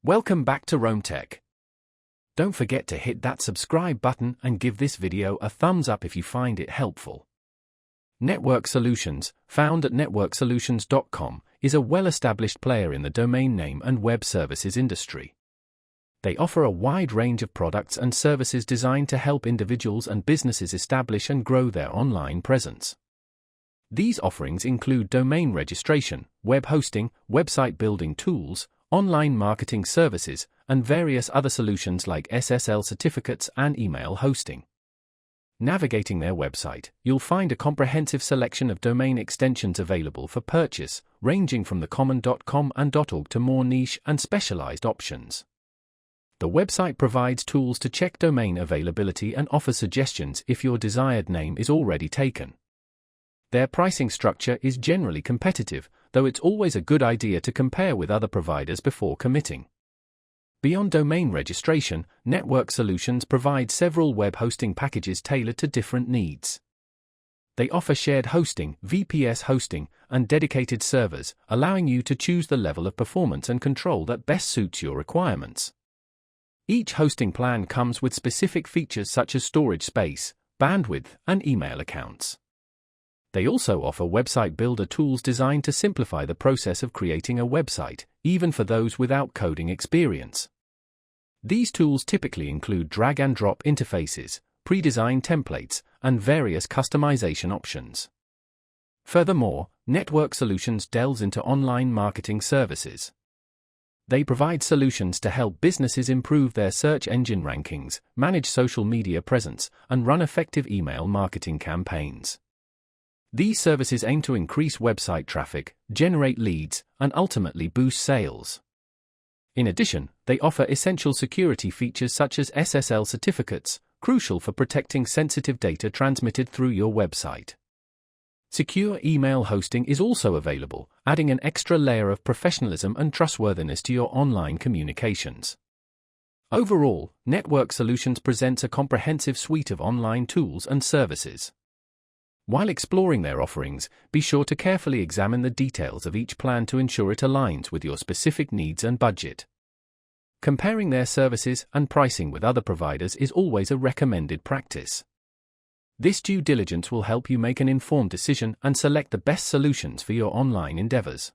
Welcome back to Roam Tech. Don't forget to hit that subscribe button and give this video a thumbs up if you find it helpful. Network Solutions, found at networksolutions.com, is a well-established player in the domain name and web services industry. They offer a wide range of products and services designed to help individuals and businesses establish and grow their online presence. These offerings include domain registration, web hosting, website building tools, online marketing services, and various other solutions like SSL certificates and email hosting. Navigating their website, you'll find a comprehensive selection of domain extensions available for purchase, ranging from the common .com and .org to more niche and specialized options. The website provides tools to check domain availability and offers suggestions if your desired name is already taken. Their pricing structure is generally competitive, though it's always a good idea to compare with other providers before committing. Beyond domain registration, Network Solutions provide several web hosting packages tailored to different needs. They offer shared hosting, VPS hosting, and dedicated servers, allowing you to choose the level of performance and control that best suits your requirements. Each hosting plan comes with specific features such as storage space, bandwidth, and email accounts. They also offer website builder tools designed to simplify the process of creating a website, even for those without coding experience. These tools typically include drag-and-drop interfaces, pre-designed templates, and various customization options. Furthermore, Network Solutions delves into online marketing services. They provide solutions to help businesses improve their search engine rankings, manage social media presence, and run effective email marketing campaigns. These services aim to increase website traffic, generate leads, and ultimately boost sales. In addition, they offer essential security features such as SSL certificates, crucial for protecting sensitive data transmitted through your website. Secure email hosting is also available, adding an extra layer of professionalism and trustworthiness to your online communications. Overall, Network Solutions presents a comprehensive suite of online tools and services. While exploring their offerings, be sure to carefully examine the details of each plan to ensure it aligns with your specific needs and budget. Comparing their services and pricing with other providers is always a recommended practice. This due diligence will help you make an informed decision and select the best solutions for your online endeavors.